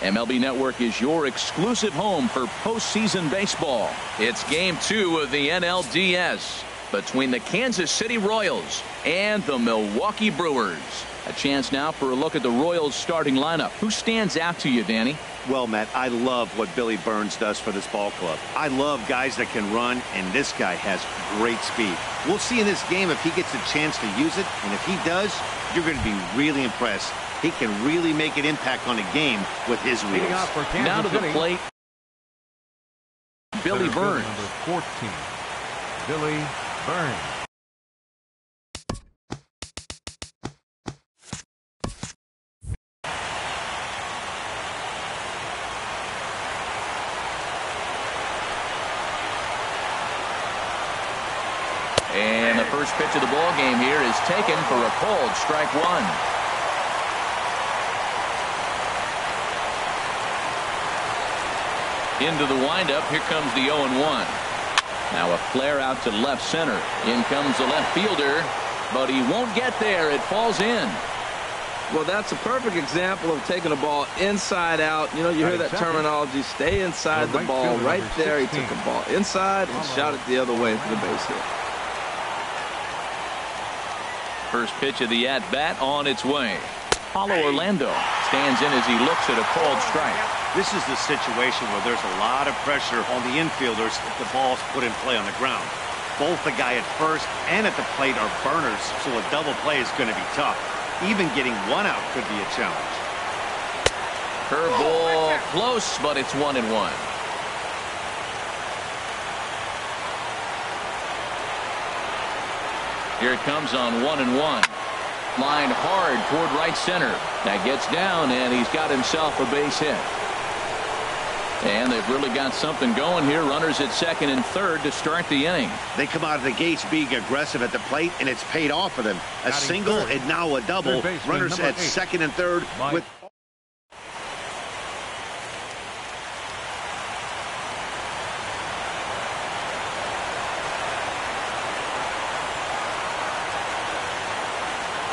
MLB Network is your exclusive home for postseason baseball. It's Game 2 of the NLDS between the Kansas City Royals and the Milwaukee Brewers. A chance now for a look at the Royals starting lineup. Who stands out to you, Danny? Well, Matt, I love what Billy Burns does for this ball club. I love guys that can run, and this guy has great speed. We'll see in this game if he gets a chance to use it, and if he does, you're going to be really impressed. He can really make an impact on a game with his wheels. Now to the plate, Billy Burns. Number 14, Billy Burns. And the first pitch of the ball game here is taken for a called strike one. Into the windup. Here comes the 0-1. Now a flare out to left center. In comes the left fielder, but he won't get there. It falls in. Well, that's a perfect example of taking a ball inside out. You know, you hear that terminology, stay inside the ball. Right there, he took a ball inside and shot it the other way for the base hit. First pitch of the at-bat on its way. Paulo Orlando stands in as he looks at a called strike. This is the situation where there's a lot of pressure on the infielders if the ball's put in play on the ground. Both the guy at first and at the plate are burners, so a double play is going to be tough. Even getting one out could be a challenge. Curveball close, but it's 1-1. Here it comes on 1-1. Lined hard toward right center. That gets down, and he's got himself a base hit. And they've really got something going here. Runners at second and third to start the inning. They come out of the gates being aggressive at the plate, and it's paid off for them. A single and now a double. Runners at second and third with...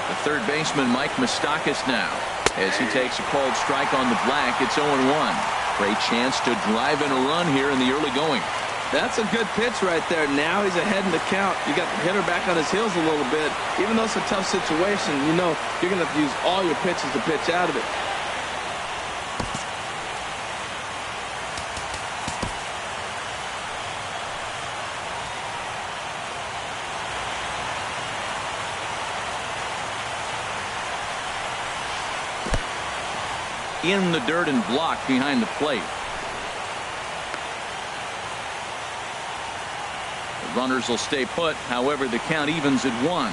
The third baseman, Mike Moustakas, now as he takes a called strike on the black. It's 0-1. Great chance to drive in a run here in the early going. That's a good pitch right there. Now he's ahead in the count. You got the hitter back on his heels a little bit. Even though it's a tough situation, you know you're going to have to use all your pitches to pitch out of it. In the dirt and blocked behind the plate. The runners will stay put. However, the count evens at 1.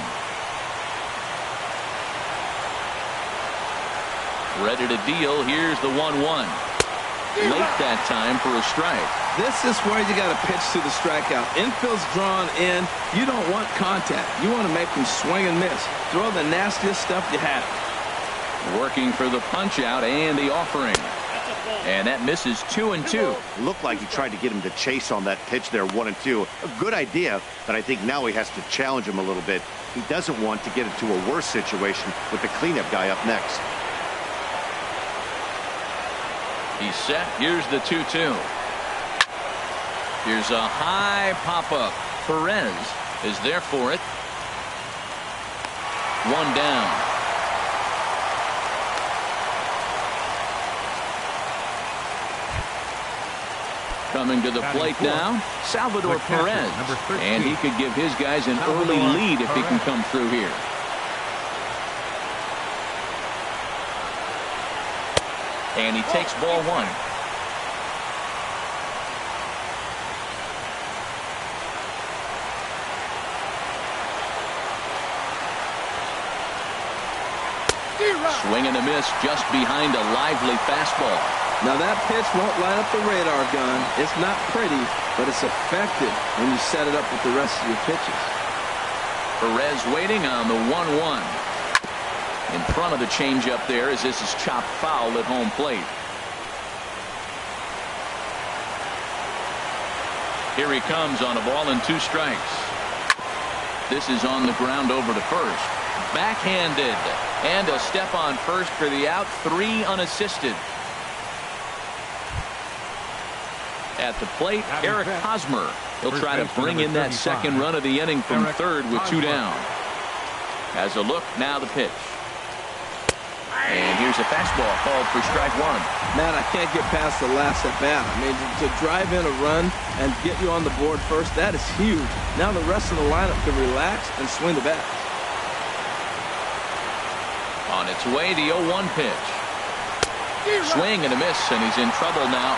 Ready to deal. Here's the 1-1. Late that time for a strike. This is where you got to pitch to the strikeout. Infield's drawn in. You don't want contact. You want to make them swing and miss. Throw the nastiest stuff you have. Working for the punch out and the offering. And that misses 2-2. Looked like he tried to get him to chase on that pitch there, 1-2. A good idea, but I think now he has to challenge him a little bit. He doesn't want to get into a worse situation with the cleanup guy up next. He's set. Here's the 2-2. Here's a high pop-up. Perez is there for it. One down. Coming to the plate now, Salvador Perez. And he could give his guys an early lead if he can come through here. And he takes ball one. Swing and a miss just behind a lively fastball. Now that pitch won't light up the radar gun. It's not pretty, but it's effective when you set it up with the rest of your pitches. Perez waiting on the 1-1. In front of the changeup there as this is chopped foul at home plate. Here he comes on a ball and 2 strikes. This is on the ground over to first. Backhanded. And a step on first for the out. 3 unassisted. At the plate, Eric Hosmer. He'll try to bring in that second run of the inning from third with 2 down. As a look, now the pitch. And here's a fastball called for strike 1. Man, I can't get past the last at bat. I mean, to drive in a run and get you on the board first, that is huge. Now the rest of the lineup can relax and swing the bat. On its way, the 0-1 pitch. Swing and a miss, and he's in trouble now,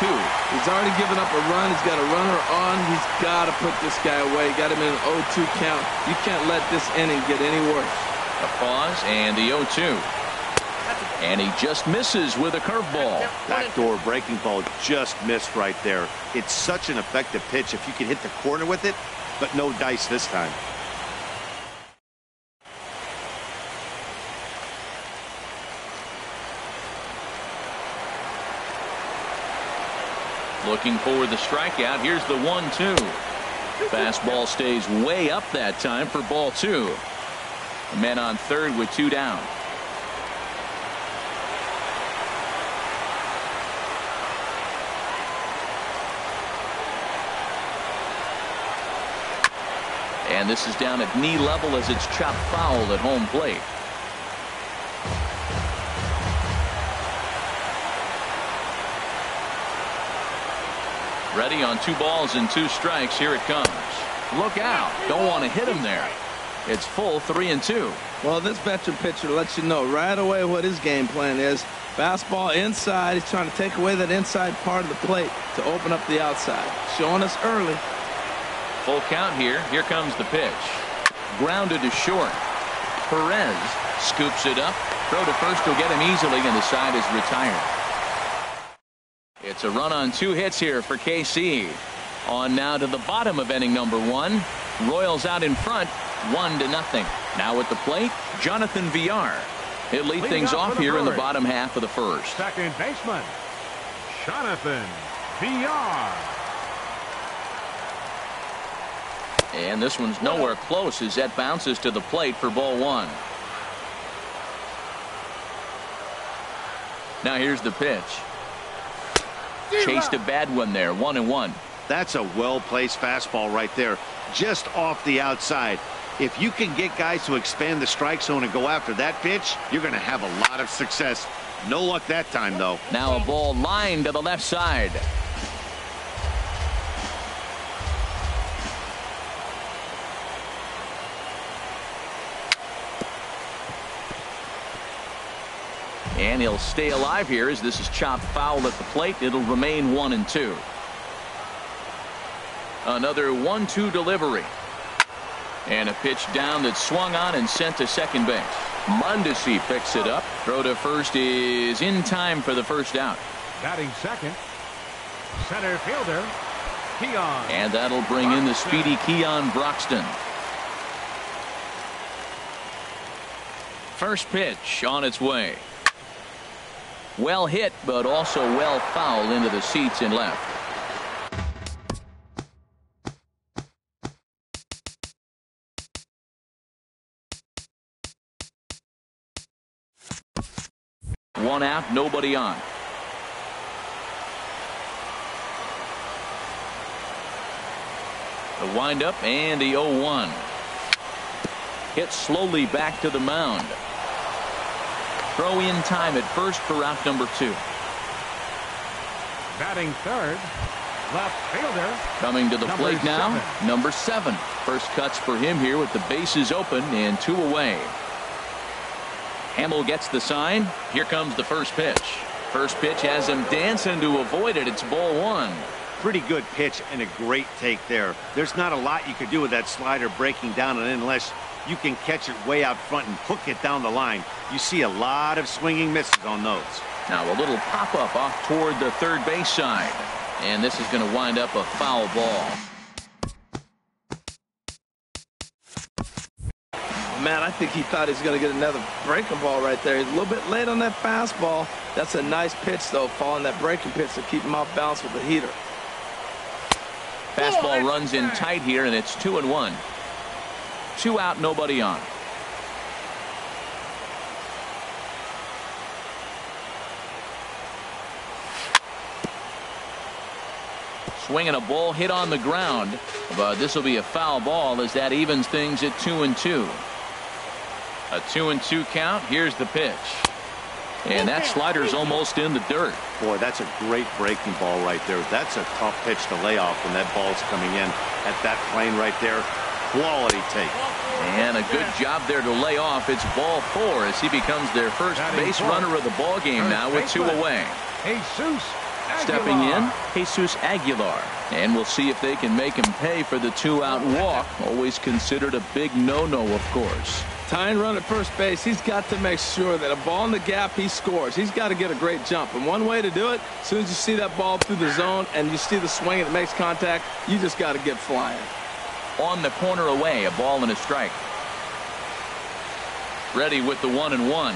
0-2. He's already given up a run. He's got a runner on. He's got to put this guy away. Got him in an 0-2 count. You can't let this inning get any worse. A pause, and the 0-2. And he just misses with a curveball. Backdoor breaking ball just missed right there. It's such an effective pitch if you can hit the corner with it, but no dice this time. Looking for the strikeout. Here's the 1-2. Fastball stays way up that time for ball 2. A man on third with 2 down. And this is down at knee level as it's chopped foul at home plate. Ready on 2 balls and 2 strikes. Here it comes. Look out. Don't want to hit him there. It's full 3-2. Well, this veteran pitcher lets you know right away what his game plan is. Fastball inside. He's trying to take away that inside part of the plate to open up the outside. Showing us early. Full count here. Here comes the pitch. Grounded to short. Perez scoops it up. Throw to first will get him easily, and the side is retired. It's a run on 2 hits here for KC. On now to the bottom of inning number 1. Royals out in front, 1-0. Now at the plate, Jonathan Villar. He'll lead things off here in the bottom half of the first. Second baseman, Jonathan Villar. And this one's nowhere close as that bounces to the plate for ball 1. Now here's the pitch. Chased a bad one there, 1-1. That's a well-placed fastball right there, just off the outside. If you can get guys to expand the strike zone and go after that pitch, you're going to have a lot of success. No luck that time, though. Now a ball lined to the left side. And he'll stay alive here as this is chopped foul at the plate. It'll remain 1-2. Another 1-2 delivery. And a pitch down that swung on and sent to second base. Mondesi picks it up. Throw to first is in time for the first out. Batting second, center fielder, Keon. And that'll bring in the speedy Keon Broxton. First pitch on its way. Well hit, but also well fouled into the seats in left. One out, nobody on. The windup and the 0-1. Hit slowly back to the mound. Throw in time at first for out number 2. Batting third, left fielder. Coming to the plate now, number 7. First cuts for him here with the bases open and 2 away. Hamill gets the sign. Here comes the first pitch. First pitch has him dancing to avoid it. It's ball 1. Pretty good pitch and a great take there. There's not a lot you could do with that slider breaking down, and unless you can catch it way out front and hook it down the line, you see a lot of swinging misses on those. Now a little pop-up off toward the third base side. And this is going to wind up a foul ball. Man, I think he thought he was going to get another breaking ball right there. He's a little bit late on that fastball. That's a nice pitch, though, following that breaking pitch to keep him off balance with the heater. Fastball runs in tight here, and it's 2-1. 2 out, nobody on. swinging a ball hit on the ground, but this will be a foul ball as that evens things at 2-2. A 2-2 count. Here's the pitch. And that slider's almost in the dirt. Boy, that's a great breaking ball right there. That's a tough pitch to lay off when that ball's coming in at that plane right there. Quality take. And a good job there to lay off. It's ball 4 as he becomes their first base runner of the ball game now with 2 away. Jesus Stepping in, Jesus Aguilar. And we'll see if they can make him pay for the 2-out walk. Always considered a big no-no, of course. Tying run at first base, he's got to make sure that a ball in the gap, he scores. He's got to get a great jump. And one way to do it, as soon as you see that ball through the zone and you see the swing and it makes contact, you just got to get flying. On the corner away, a ball and a strike. Ready with the 1-1.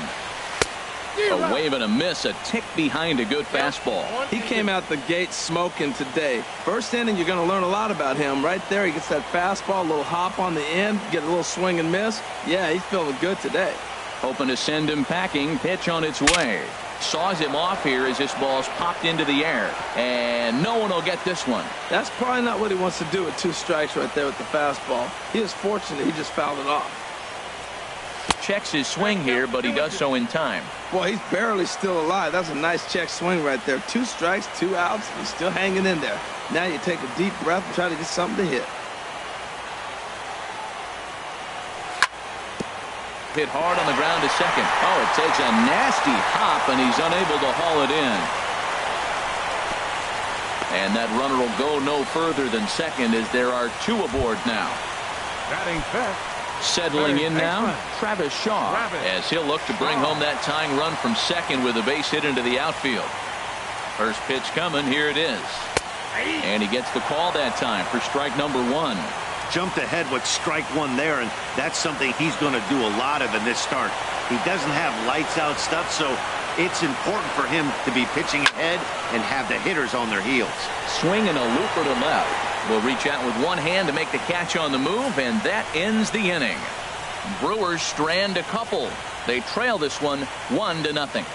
A wave and a miss, a tick behind a good fastball. He came out the gate smoking today. First inning, you're going to learn a lot about him. Right there, he gets that fastball, a little hop on the end, get a little swing and miss. Yeah, he's feeling good today. Hoping to send him packing. Pitch on its way. Saws him off here as this ball's popped into the air. And no one will get this one. That's probably not what he wants to do with 2 strikes right there with the fastball. He is fortunate he just fouled it off. Checks his swing here, but he does so in time. Boy, he's barely still alive. That's a nice check swing right there. 2 strikes, 2 outs. He's still hanging in there. Now you take a deep breath and try to get something to hit. Hit hard on the ground to second. Oh, it takes a nasty hop, and he's unable to haul it in. And that runner will go no further than second as there are 2 aboard now. Batting fifth. Settling in now, Travis Shaw, as he'll look to bring home that tying run from second with a base hit into the outfield. First pitch coming, here it is. And he gets the call that time for strike number 1. Jumped ahead with strike 1 there, and that's something he's going to do a lot of in this start. He doesn't have lights out stuff, so it's important for him to be pitching ahead and have the hitters on their heels. Swinging a looper to left. Will reach out with one hand to make the catch on the move, and that ends the inning. Brewers strand a couple. They trail this one 1-0.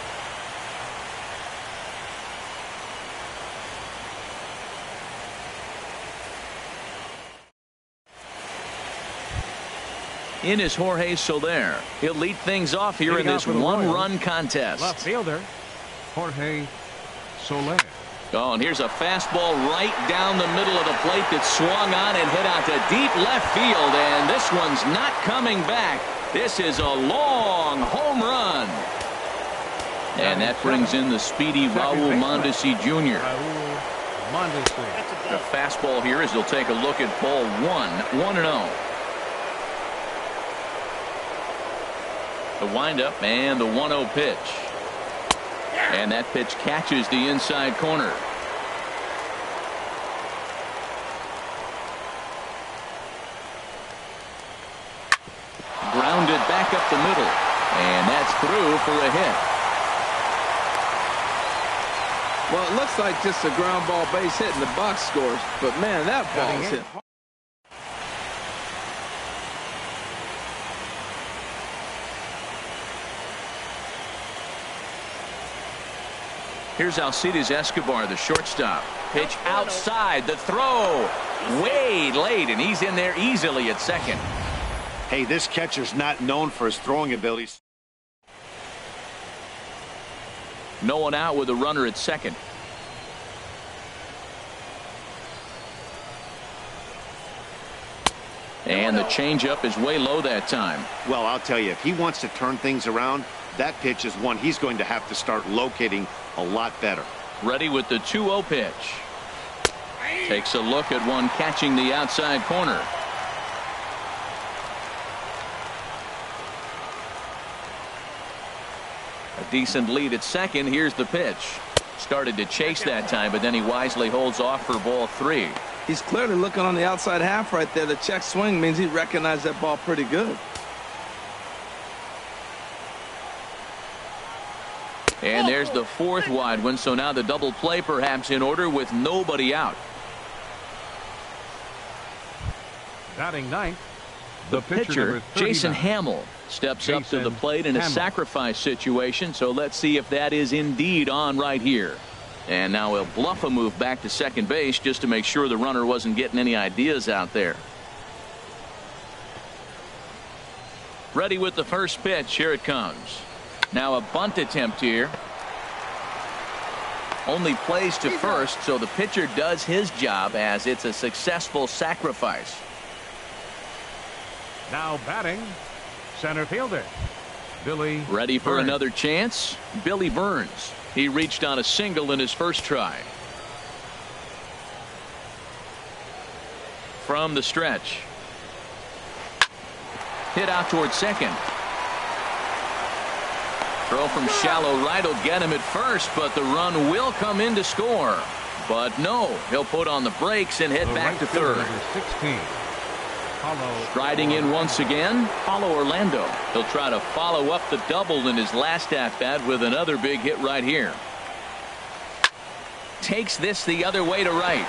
In is Jorge Soler. He'll lead things off here in this 1-run contest. Left fielder, Jorge Soler. Oh, and here's a fastball right down the middle of the plate that swung on and hit out to deep left field, and this one's not coming back. This is a long home run. And that brings in the speedy Raul Mondesi Jr. The fastball here as he'll take a look at ball 1-0. The windup and the 1-0 pitch. And that pitch catches the inside corner. Grounded back up the middle. And that's through for a hit. Well, it looks like just a ground ball base hit in the box scores. But, man, that ball's hit. Here's Alcides Escobar, the shortstop. Pitch outside. The throw way late, and he's in there easily at second. Hey, this catcher's not known for his throwing abilities. No one out with a runner at second. And the changeup is way low that time. Well, I'll tell you, if he wants to turn things around, that pitch is one he's going to have to start locating a lot better. Ready with the 2-0 pitch. Takes a look at one catching the outside corner. A decent lead at second. Here's the pitch. Started to chase that time, but then he wisely holds off for ball 3. He's clearly looking on the outside half right there. The check swing means he recognized that ball pretty good. And there's the 4th wide one, so now the double play perhaps in order with nobody out. Batting ninth, the pitcher, Jason Hamill, steps up to the plate in a sacrifice situation, so let's see if that is indeed on right here. And now he'll bluff a move back to second base just to make sure the runner wasn't getting any ideas out there. Ready with the first pitch. Here it comes. Now a bunt attempt here. Only plays to first, so the pitcher does his job as it's a successful sacrifice. Now batting, center fielder, Billy. Ready for Burns. another chance? Billy Burns. He reached on a single in his first try. From the stretch. Hit out towards second. Throw from shallow right will get him at first, but the run will come in to score. But no, he'll put on the brakes and head The back right to fielder, third. number 16. Striding in once again, Paulo Orlando. He'll try to follow up the double in his last at-bat with another big hit right here. Takes this the other way to right.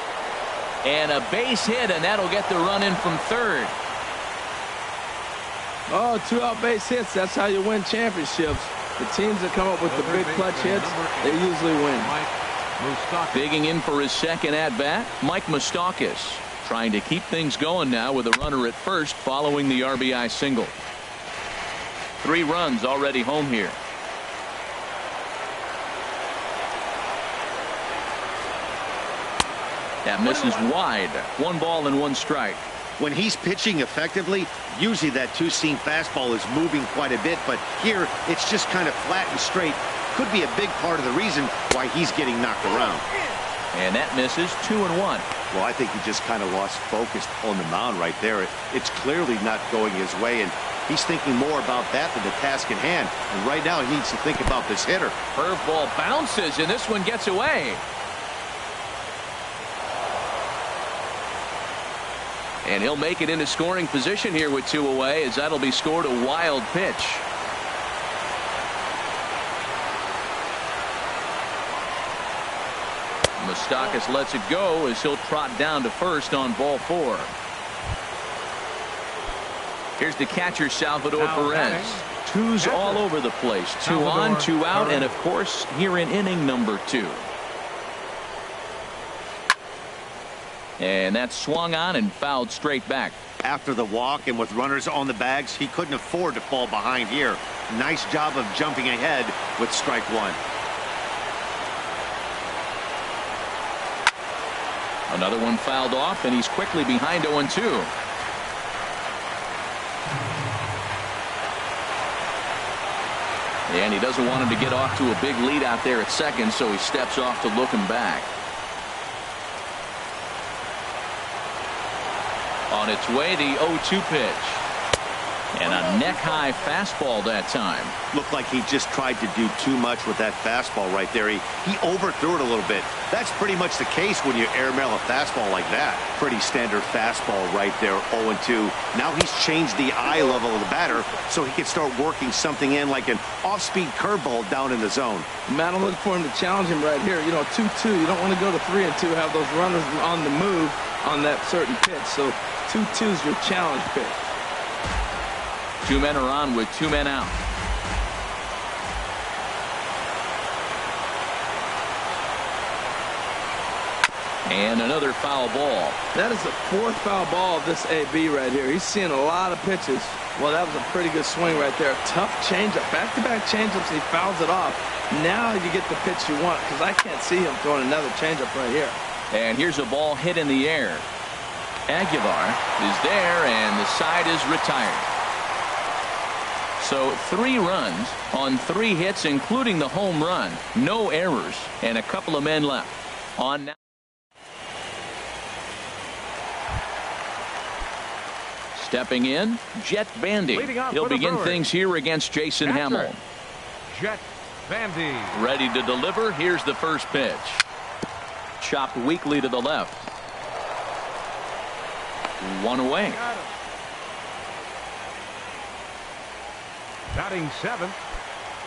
And a base hit, and that'll get the run in from third. Oh, 2-out base hits. That's how you win championships. The teams that come up with the big clutch hits, they usually win. Digging in for his second at-bat, Mike Moustakas. Trying to keep things going now with a runner at first following the RBI single. 3 runs already home here. That misses wide. 1 ball and 1 strike. When he's pitching effectively, usually that two-seam fastball is moving quite a bit, but here it's just kind of flat and straight. Could be a big part of the reason why he's getting knocked around. And that misses 2-1. Well, I think he just kind of lost focus on the mound right there. It's clearly not going his way, and he's thinking more about that than the task at hand. And right now he needs to think about this hitter. Curveball bounces, and this one gets away. And he'll make it into scoring position here with 2 away, as that'll be scored a wild pitch. Moustakas lets it go as he'll trot down to first on ball 4. Here's the catcher, Salvador Perez. 2s all over the place. 2 on, 2 out, and of course here in inning number 2. And that's swung on and fouled straight back. After the walk and with runners on the bags, he couldn't afford to fall behind here. Nice job of jumping ahead with strike 1. Another one fouled off, and he's quickly behind 0-2. And he doesn't want him to get off to a big lead out there at second, so he steps off to look him back. On its way, the 0-2 pitch. And a neck-high fastball that time. Looked like he just tried to do too much with that fastball right there. He overthrew it a little bit. That's pretty much the case when you airmail a fastball like that. Pretty standard fastball right there, 0-2. Now he's changed the eye level of the batter so he can start working something in like an off-speed curveball down in the zone. Matt, I'm looking for him to challenge him right here. You know, 2-2. You don't want to go to 3-2, have those runners on the move on that certain pitch. So 2-2 is your challenge pitch. 2 men are on with 2 men out. And another foul ball. That is the 4th foul ball of this AB right here. He's seeing a lot of pitches. Well, that was a pretty good swing right there. Tough changeup. Back-to-back changeups, and he fouls it off. Now you get the pitch you want, because I can't see him throwing another changeup right here. And here's a ball hit in the air. Aguilar is there, and the side is retired. So 3 runs on 3 hits, including the home run. No errors, and a couple of men left. On now. Stepping in, Jet Bandy. He'll begin things here against Jason Hamill. Jet Bandy. Ready to deliver. Here's the first pitch. Chopped weakly to the left. 1 away. Batting 7th.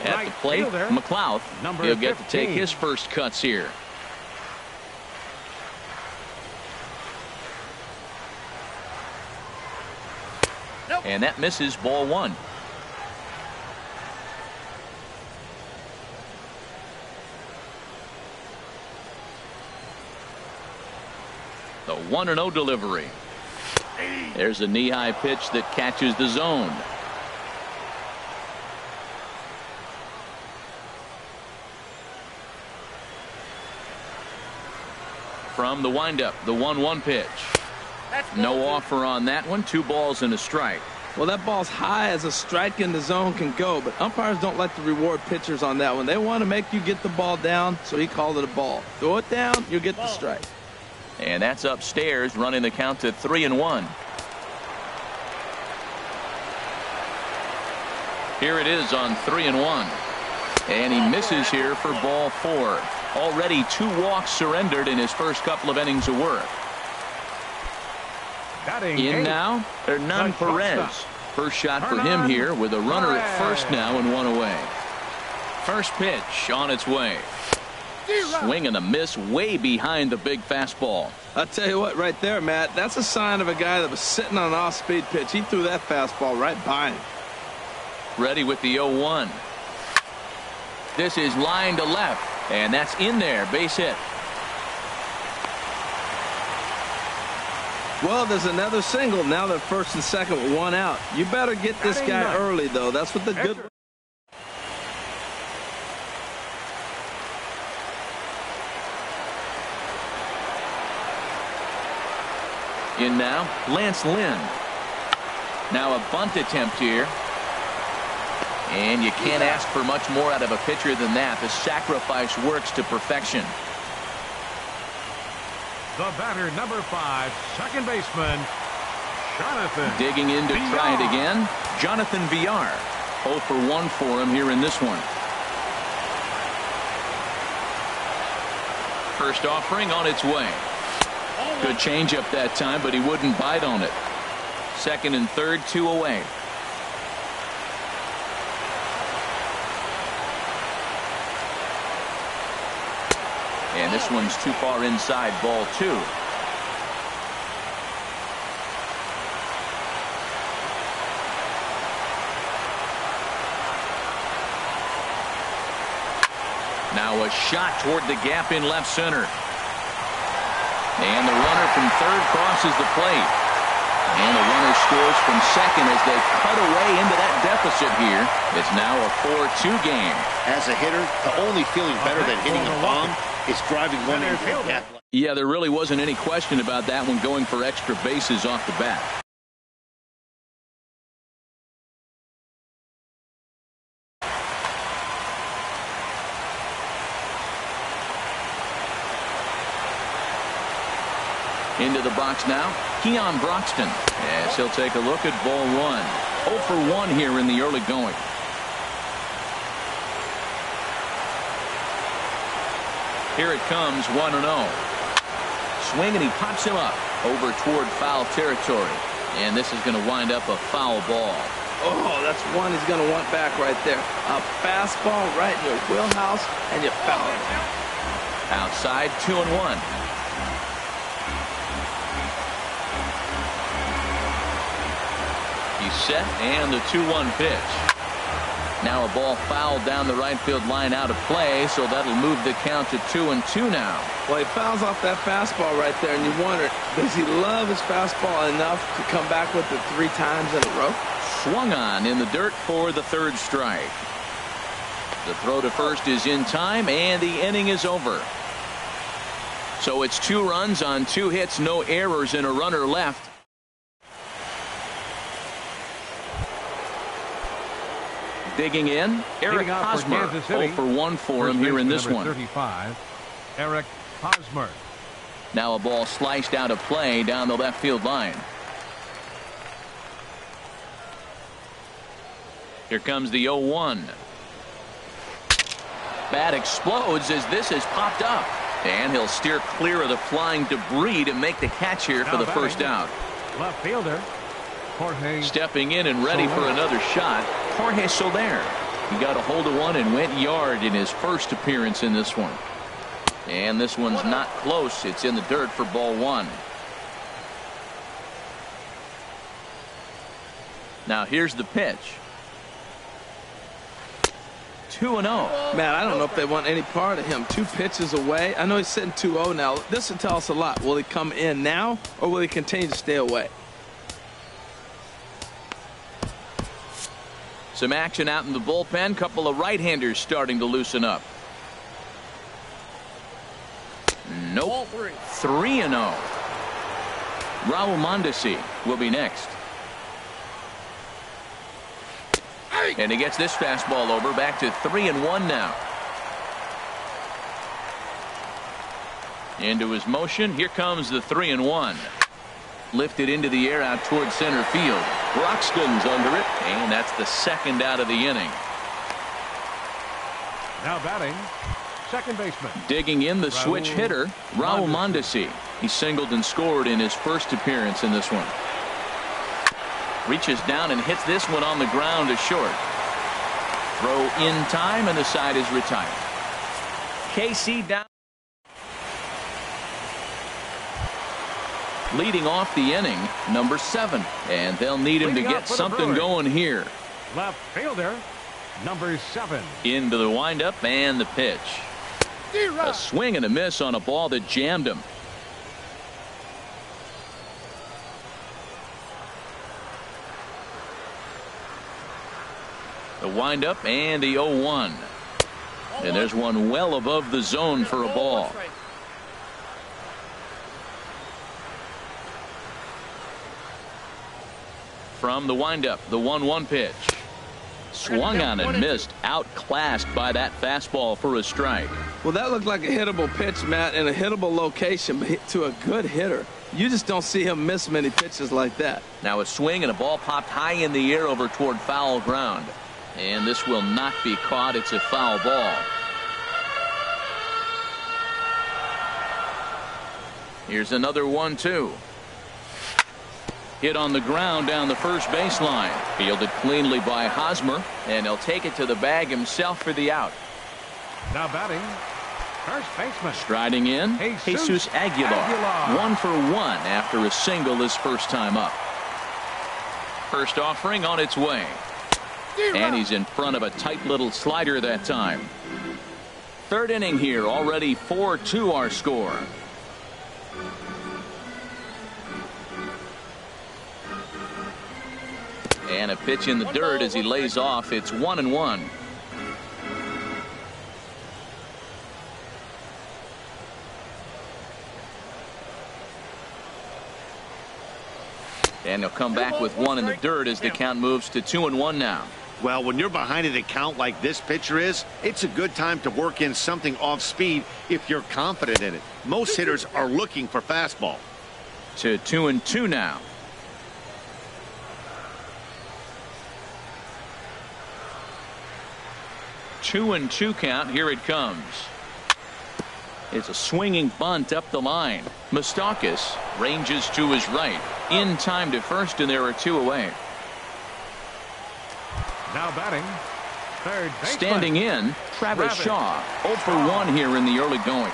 At the plate, McLeod. He'll get to take his first cuts here. Nope. And that misses, ball 1. The 1-0 delivery. There's a knee-high pitch that catches the zone. From the windup, the 1-1 pitch. No offer on that one. 2 balls and a strike. Well, that ball's high as a strike in the zone can go, but umpires don't like to reward pitchers on that one. They want to make you get the ball down, so he called it a ball. Throw it down, you'll get the strike. And that's upstairs, running the count to 3-1. Here it is on 3-1. And he misses here for ball 4. Already 2 walks surrendered in his first couple of innings of work. In now, Hernan Perez. First shot for him here with a runner at first now and 1 away. First pitch on its way. Swing and a miss way behind the big fastball. I'll tell you what, right there, Matt, that's a sign of a guy that was sitting on an off-speed pitch. He threw that fastball right by him. Ready with the 0-1. This is line to left, and that's in there. Base hit. Well, there's another single. Now they're first and second with 1 out. You better get this guy early, though. That's what the good. In now, Lance Lynn. Now a bunt attempt here. And you can't ask for much more out of a pitcher than that. The sacrifice works to perfection. The batter, number 5, second baseman, Jonathan. Digging in to try it again, Jonathan Villar. 0 for 1 for him here in this one. First offering on its way. Good changeup that time, but he wouldn't bite on it. Second and third, 2 away. And this one's too far inside, ball 2. Now a shot toward the gap in left center. And the runner from third crosses the plate. And the runner scores from second as they cut away into that deficit here. It's now a 4-2 game. As a hitter, the only feeling better than hitting a bomb is driving one in from that. Yeah, there really wasn't any question about that one, going for extra bases off the bat. Into the box now, Keon Broxton. As he'll take a look at ball 1. 0 for 1 here in the early going. Here it comes, 1-0. Swing, and he pops him up over toward foul territory. And this is going to wind up a foul ball. Oh, that's one he's going to want back right there. A fastball right in your wheelhouse, and you foul it. Outside, 2-1. He's set, and the 2-1 pitch. Now a ball fouled down the right field line out of play, so that'll move the count to 2-2 now. Well, he fouls off that fastball right there, and you wonder, does he love his fastball enough to come back with it 3 times in a row? Swung on in the dirt for the 3rd strike. The throw to first is in time, and the inning is over. So it's 2 runs on 2 hits, no errors, and a runner left. Digging in, Eric Hosmer. 0 for 1 for him here in this one. 35, Eric Hosmer. Now a ball sliced out of play down the left field line. Here comes the 0-1. Bat explodes as this has popped up. And he'll steer clear of the flying debris to make the catch here for the first out. Left fielder, Jorge. Stepping in and ready for another shot, Jorge Soler. He got a hold of one and went yard in his first appearance in this one. And this one's not close. It's in the dirt for ball 1. Now here's the pitch. 2-0. Man, I don't know if they want any part of him. 2 pitches away. I know he's sitting 2-0 now. This will tell us a lot. Will he come in now, or will he continue to stay away? Some action out in the bullpen. Couple of right-handers starting to loosen up. Nope. 3-0. Raul Mondesi will be next. And he gets this fastball over. Back to 3-1 now. Into his motion. Here comes the 3-1. Lifted into the air out towards center field. Broxton's under it, and that's the second out of the inning. Now batting, second baseman. Digging in the switch hitter, Raul Mondesi. He singled and scored in his first appearance in this one. Reaches down and hits this one on the ground to short. Throw in time, and the side is retired. KC down. Leading off the inning, number 7. And they'll need him to get something going here. Left fielder, number 7. Into the windup and the pitch. A swing and a miss on a ball that jammed him. The windup and the 0-1. And there's one well above the zone for a ball. From the windup, the 1-1 pitch. Swung on and missed, outclassed by that fastball for a strike. Well, that looked like a hittable pitch, Matt, in a hittable location, but to a good hitter. You just don't see him miss many pitches like that. Now a swing and a ball popped high in the air over toward foul ground. And this will not be caught. It's a foul ball. Here's another 1-2. Hit on the ground down the first baseline. Fielded cleanly by Hosmer, and he'll take it to the bag himself for the out. Now batting, first baseman. Striding in, Jesus Aguilar. 1 for 1 after a single his first time up. First offering on its way. And he's in front of a tight little slider that time. Third inning here, already 4-2 our score. And a pitch in the dirt as he lays off. It's 1-1. And he'll come back with one in the dirt as the count moves to 2-1 now. Well, when you're behind an account like this pitcher is, it's a good time to work in something off speed if you're confident in it. Most hitters are looking for fastball. To 2-2 now. Two and 2 count. Here it comes. It's a swinging bunt up the line. Moustakas ranges to his right. In time to first, and there are 2 away. Now batting, third baseman. Standing in, Travis Shaw. 0 for 1 here in the early going.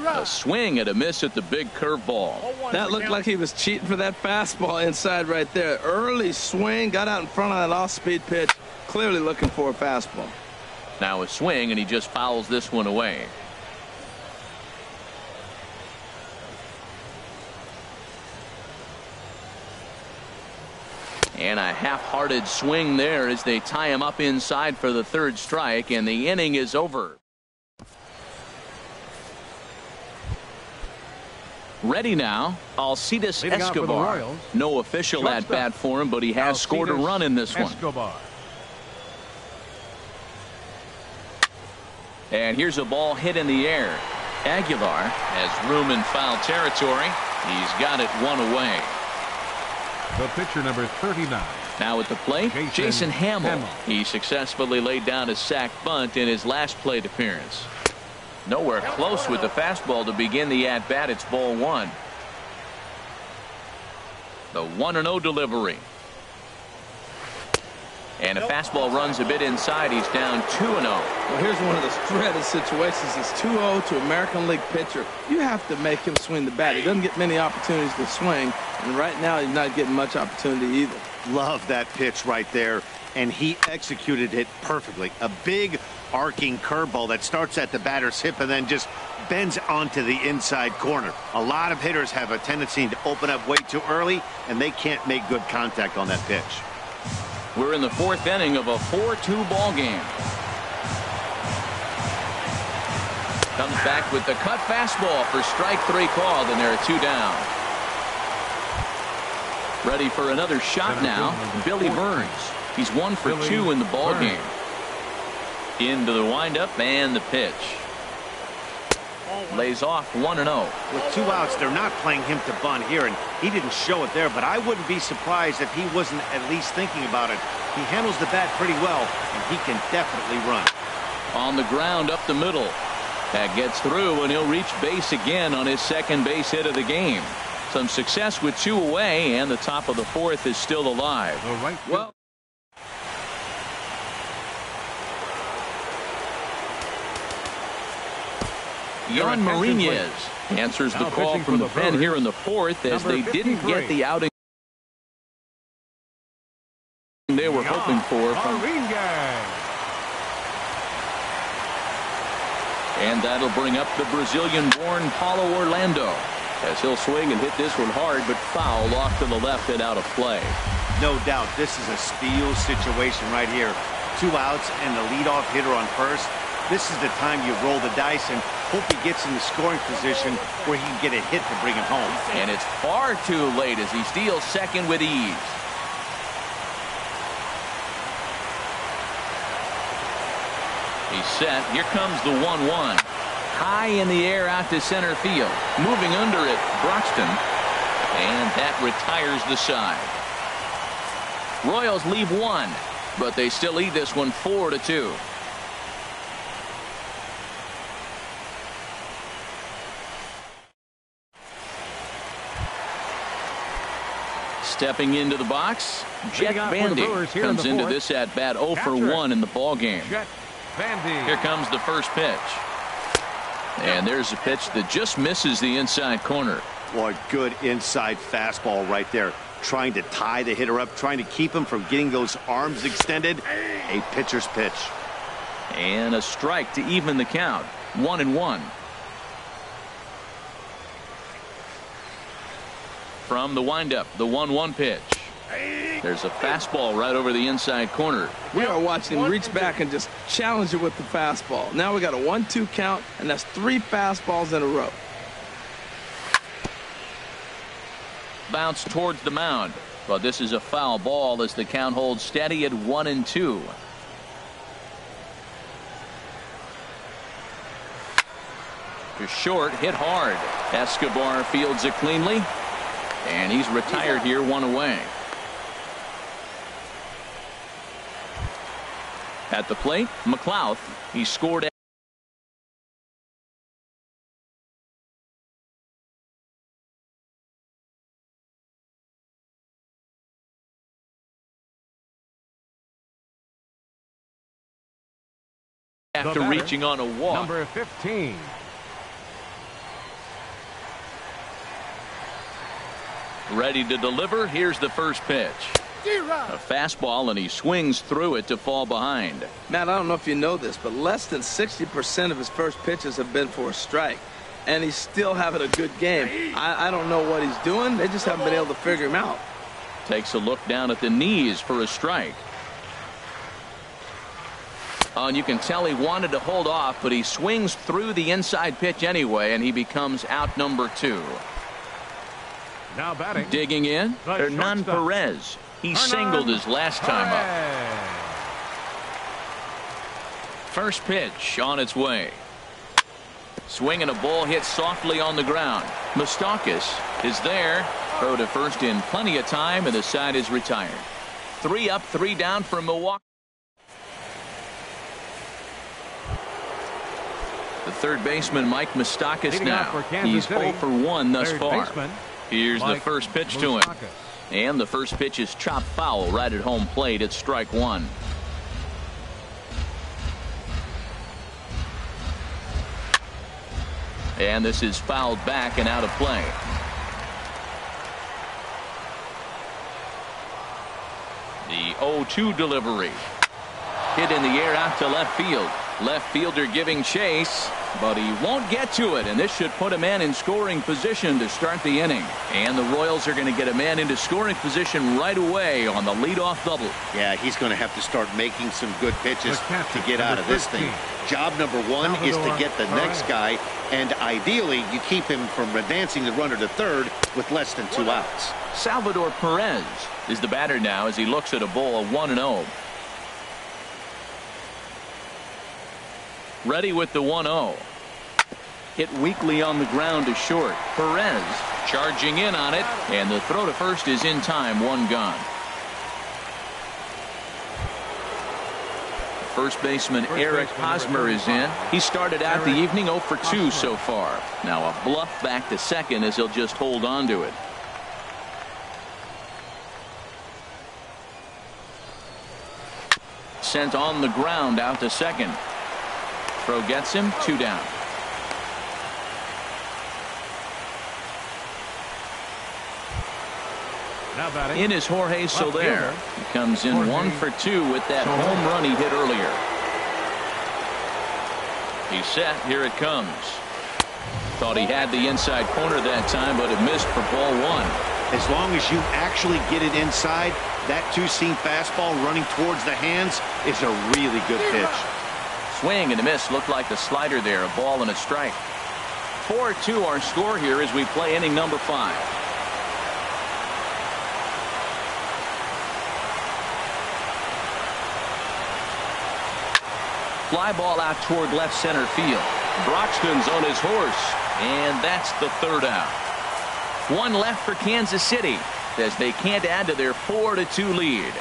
A swing and a miss at the big curveball. That looked like he was cheating for that fastball inside right there. Early swing, got out in front of that off-speed pitch. Clearly looking for a fastball. Now a swing, and he just fouls this one away. And a half-hearted swing there as they tie him up inside for the third strike, and the inning is over. Ready now, Alcides Escobar. No official at bat for him, but he has scored a run in this one. And here's a ball hit in the air. Aguilar has room in foul territory. He's got it 1 away. The pitcher, number 39. Now at the plate, Jason Hamill. He successfully laid down a sac bunt in his last plate appearance. Nowhere close with the fastball to begin the at-bat. It's ball 1. The 1-0 delivery. And a fastball runs a bit inside. He's down 2-0. Well, here's one of those dreaded situations. It's 2-0 to American League pitcher. You have to make him swing the bat. He doesn't get many opportunities to swing, and right now he's not getting much opportunity either. Love that pitch right there, and he executed it perfectly. A big arcing curveball that starts at the batter's hip and then just bends onto the inside corner. A lot of hitters have a tendency to open up way too early, and they can't make good contact on that pitch. We're in the fourth inning of a 4-2 ball game. Comes back with the cut fastball for strike 3 called, and there are 2 down. Ready for another shot now, Billy Burns. He's 1 for 2 in the ball game. Into the windup and the pitch. Lays off 1-0. With 2 outs, they're not playing him to bunt here, and he didn't show it there, but I wouldn't be surprised if he wasn't at least thinking about it. He handles the bat pretty well, and he can definitely run. On the ground up the middle. That gets through, and he'll reach base again on his second base hit of the game. Some success with 2 away, and the top of the 4th is still alive. Well, Jan Marinez answers the call from the pen here in the 4th as they didn't get the outing they were hoping for. And that'll bring up the Brazilian-born Paulo Orlando as he'll swing and hit this one hard, but foul off to the left and out of play. No doubt this is a steal situation right here. 2 outs and the leadoff hitter on first. This is the time you roll the dice and hope he gets in the scoring position where he can get a hit to bring him home. And it's far too late as he steals second with ease. He's set. Here comes the 1-1. High in the air out to center field. Moving under it, Broxton. And that retires the side. Royals leave 1, but they still lead this one 4-2. Stepping into the box, Jet Bandy comes into this at bat 0 for 1 in the ball game. Here comes the first pitch. And there's a pitch that just misses the inside corner. Boy, good inside fastball right there. Trying to tie the hitter up, trying to keep him from getting those arms extended. A pitcher's pitch. And a strike to even the count. 1-1. From the windup, the 1-1 pitch. There's a fastball right over the inside corner. We are watching him reach back and just challenge it with the fastball. Now we got a 1-2 count, and that's 3 fastballs in a row. Bounce towards the mound, but this is a foul ball as the count holds steady at 1-2. To short, hit hard. Escobar fields it cleanly, and he's retired here, 1 away. At the plate, McLeod. He scored. After reaching on a walk. Number 15. Ready to deliver. Here's the first pitch. A fastball, and he swings through it to fall behind. Matt, I don't know if you know this, but less than 60% of his first pitches have been for a strike, and he's still having a good game. I don't know what he's doing. They just haven't been able to figure him out. Takes a look down at the knees for a strike. Oh, and you can tell he wanted to hold off, but he swings through the inside pitch anyway, and he becomes out number 2. Now batting. Digging in, Hernan Perez. He singled his last time up. First pitch on its way. Swinging a ball hit softly on the ground. Moustakas is there. Throw to first in plenty of time, and the side is retired. 3 up, 3 down for Milwaukee. The third baseman, Mike Moustakas, now. He's 0 for 1 thus far. Here's the first pitch to him. And the first pitch is chopped foul right at home plate. It's strike one. And this is fouled back and out of play. The 0-2 delivery. Hit in the air out to left field. Left fielder giving chase, but he won't get to it, and this should put a man in scoring position to start the inning. And the Royals are going to get a man into scoring position right away on the leadoff double. Yeah, he's going to have to start making some good pitches to get out of this thing. Job number one is to get the next guy, and ideally you keep him from advancing the runner to third with less than 2 outs. Salvador Perez is the batter now as he looks at a ball of 1-0. Ready with the 1-0. Hit weakly on the ground to short. Perez charging in on it, and the throw to first is in time. 1 gone. First baseman Eric Hosmer is in. He started out the evening 0 for 2 so far. Now a bluff back to second as he'll just hold on to it. Sent on the ground out to second. Throw gets him, 2 down. In is Jorge Soler. He comes in 1 for 2 with that home run he hit earlier. He's set. Here it comes. Thought he had the inside corner that time, but it missed for ball 1. As long as you actually get it inside, that 2-seam fastball running towards the hands is a really good pitch. Swing and a miss. Looked like the slider there. A ball and a strike. 4-2 our score here as we play inning number 5. Fly ball out toward left center field. Broxton's on his horse, and that's the 3rd out. 1 left for Kansas City as they can't add to their 4-2 lead.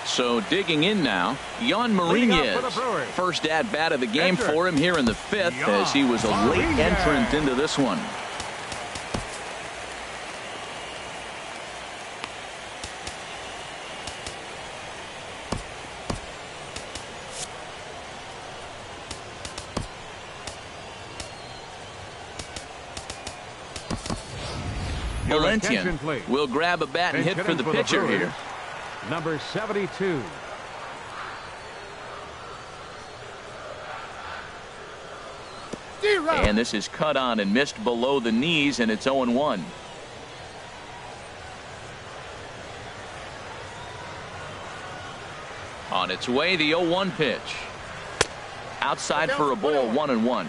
So digging in now, Jan Marinez. First at bat of the game for him here in the 5th as he was a late entrant into this one. Valentian will grab a bat and hit for the pitcher here. Number 72. And this is cut on and missed below the knees, and it's 0-1. On its way, the 0-1 pitch. Outside for a ball, 1-1.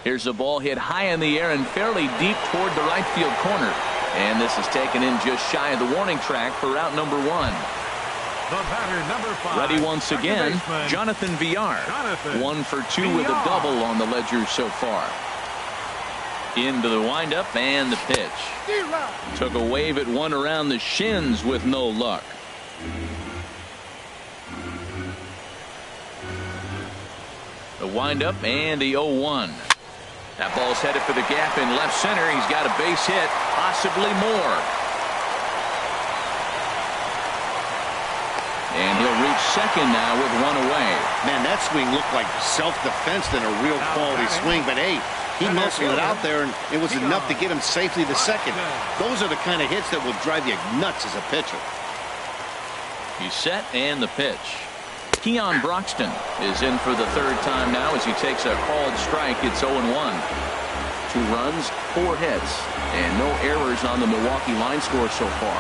Here's a ball hit high in the air and fairly deep toward the right field corner. And this is taken in just shy of the warning track for out number 1. The batter, number 5. Ready once again, Jonathan Villar. 1 for 2 with a double on the ledger so far. Into the windup and the pitch. Took a wave at one around the shins with no luck. The windup and the 0-1. That ball's headed for the gap in left center. He's got a base hit, possibly more. And he'll reach second now with 1 away. Man, that swing looked like self-defense than a real quality swing. But, hey, he muscled it out there, and it was enough to get him safely to second. Those are the kind of hits that will drive you nuts as a pitcher. He's set and the pitch. Keon Broxton is in for the 3rd time now as he takes a called strike. It's 0-1. 2 runs, 4 hits, and no errors on the Milwaukee line score so far.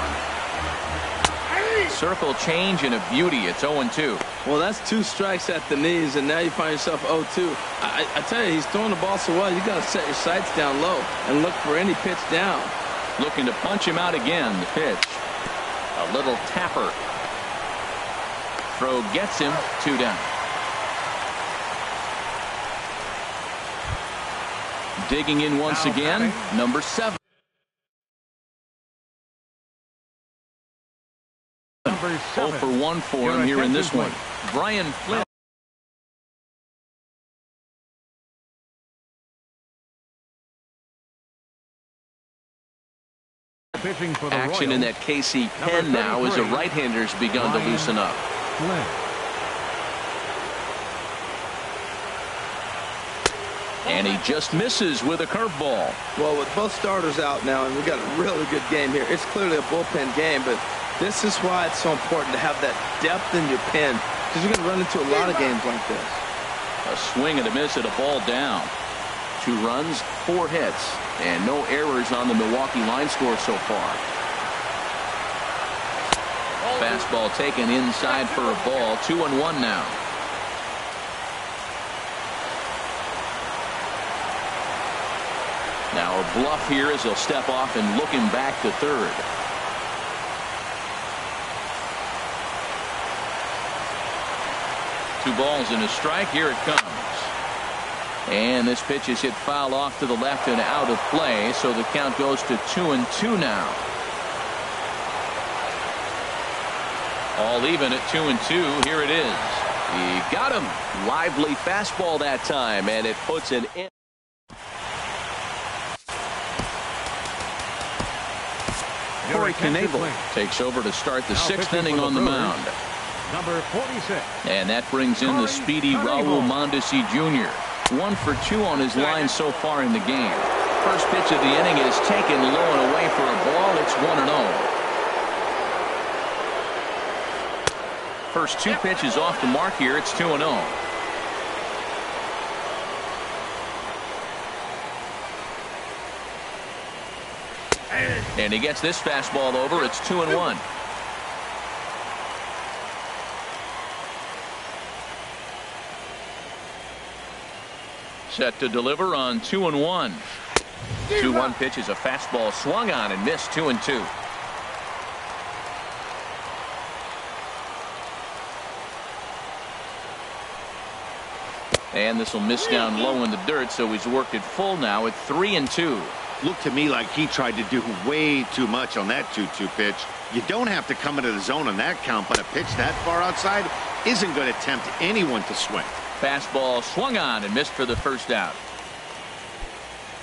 Circle change and a beauty. It's 0-2. Well, that's 2 strikes at the knees, and now you find yourself 0-2. I tell you, he's throwing the ball so well, you got to set your sights down low and look for any pitch down. Looking to punch him out again. The pitch. A little tapper. Throw gets him, 2 down. Digging in once again, number 7. number 0 7. for 1 for him here in this one. Brian Flynn. Pitching for the Action in that KC pen now as a right-hander's begun to loosen up. Flynn. And he just misses with a curveball. Well, with both starters out now, and we got a really good game here, it's clearly a bullpen game, but this is why it's so important to have that depth in your pen, because you're going to run into a lot of games like this. A swing and a miss at a ball down. 2 runs, 4 hits, and no errors on the Milwaukee line score so far. Fastball taken inside for a ball. 2-1 now. Now a bluff here as he'll step off and look him back to third. Two balls and a strike. Here it comes. And this pitch is hit foul off to the left and out of play, so the count goes to 2-2 now. All even at 2-2. Here it is. He got him. Lively fastball that time, and it puts an end. Corey Knebel takes over to start the 6th inning on the mound. Number 46. And that brings in the speedy Raul Mondesi Jr. 1 for 2 on his line so far in the game. First pitch of the inning is taken low and away for a ball. It's 1-0. First 2 pitches off the mark here. It's 2-0. And he gets this fastball over. It's 2-1. Set to deliver on 2-1. 2-1 pitch is a fastball swung on and missed. 2-2. And this will miss down low in the dirt, so he's worked it full now at 3-2. Looked to me like he tried to do way too much on that 2-2 pitch. You don't have to come into the zone on that count, but a pitch that far outside isn't going to tempt anyone to swing. Fastball swung on and missed for the first out.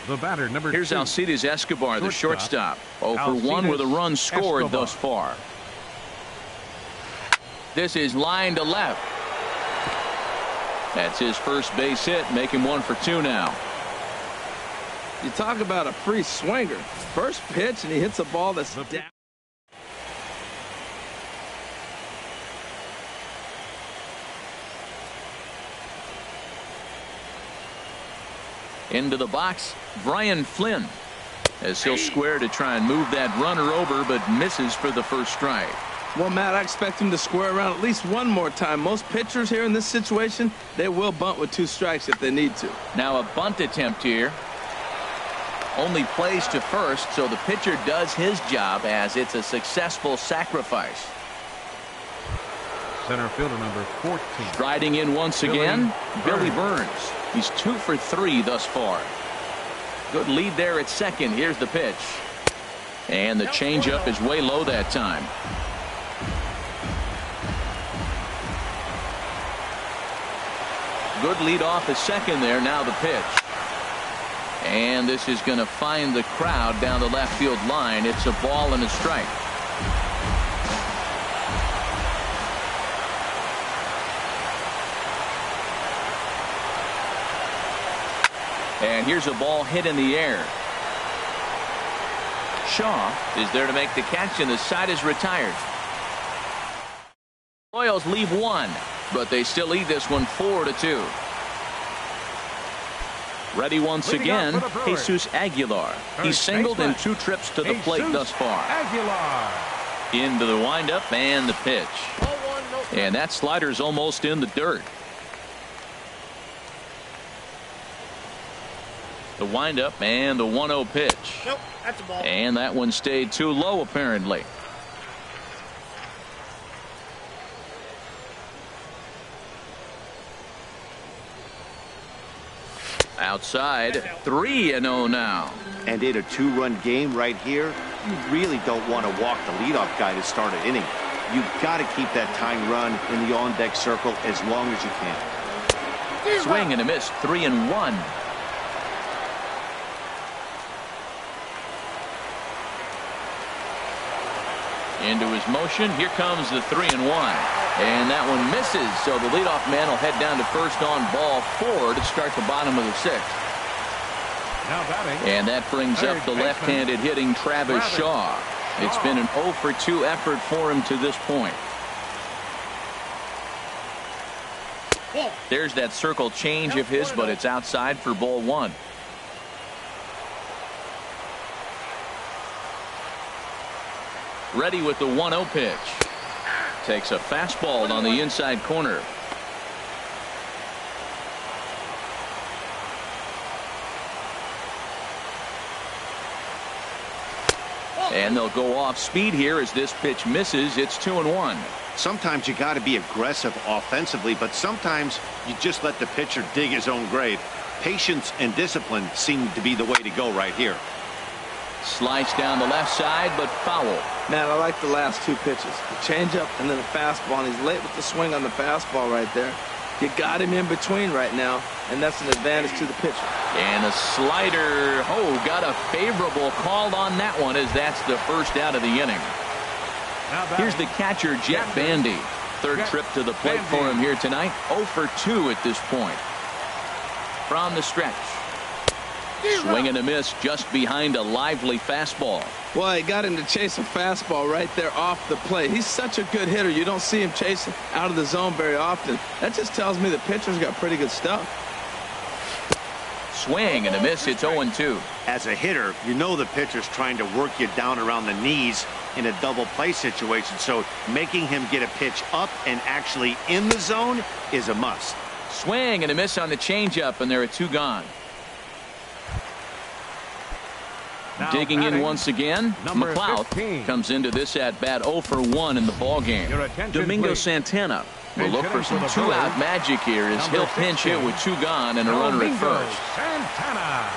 The batter, number 2. Here's Alcides Escobar, the shortstop. 0 for 1 with a run scored thus far. This is line to left. That's his first base hit, making 1 for 2 now. You talk about a free swinger. First pitch, and he hits a ball that's down. Into the box, Brian Flynn, as he'll square to try and move that runner over, but misses for the first strike. Well, Matt, I expect him to square around at least one more time. Most pitchers here in this situation, they will bunt with 2 strikes if they need to. Now a bunt attempt here. Only plays to first, so the pitcher does his job as it's a successful sacrifice. Center fielder number 14. Striding in once again, Billy Burns. He's 2 for 3 thus far. Good lead there at second. Here's the pitch. And the changeup is way low that time. Good lead off at second there. Now the pitch. And this is going to find the crowd down the left field line. It's a ball and a strike. And here's a ball hit in the air. Shaw is there to make the catch, and the side is retired. Royals leave 1, but they still lead this one 4-2. Ready once again, Jesus Aguilar. He's singled in 2 trips to the plate thus far. Aguilar. Into the windup and the pitch. And that slider's almost in the dirt. The windup and the 1-0 pitch. Nope, that's a ball. And that one stayed too low apparently. Outside, 3-0 now. And in a 2-run game right here, you really don't want to walk the leadoff guy to start an inning. You've got to keep that tying run in the on-deck circle as long as you can. Swing and a miss, 3-1. Into his motion. Here comes the 3-1. And that one misses. So the leadoff man will head down to first on ball 4 to start the bottom of the 6th. Now batting. And that brings up the left-handed hitting Travis Shaw. It's been an 0 for 2 effort for him to this point. There's that circle change of his, but it's outside for ball 1. Ready with the 1-0 pitch. Takes a fastball on the inside corner. And they'll go off speed here as this pitch misses. It's 2-1. Sometimes you got to be aggressive offensively, but sometimes you just let the pitcher dig his own grave. Patience and discipline seem to be the way to go right here. Slice down the left side, but foul. Man, I like the last 2 pitches. The changeup and then the fastball. And he's late with the swing on the fastball right there. You got him in between right now, and that's an advantage to the pitcher. And a slider. Oh, got a favorable call on that one as that's the first out of the inning. Here's the catcher, Jet Bandy. Third trip to the plate for him here tonight. 0 for 2 at this point. From the stretch. Swing and a miss just behind a lively fastball. Boy, he got him to chase a fastball right there off the plate. He's such a good hitter. You don't see him chasing out of the zone very often. That just tells me the pitcher's got pretty good stuff. Swing and a miss. It's 0-2. As a hitter, you know the pitcher's trying to work you down around the knees in a double play situation. So making him get a pitch up and actually in the zone is a must. Swing and a miss on the changeup, and there are 2 gone. Now digging in once again, number McLeod 15. comes into this at-bat 0 for 1 in the ballgame. Domingo please. Santana will Pinch look for hitting some for the two-out Brewers. magic here as Number he'll pinch hit 16. with 2 gone and a runner at Domingo first. Santana.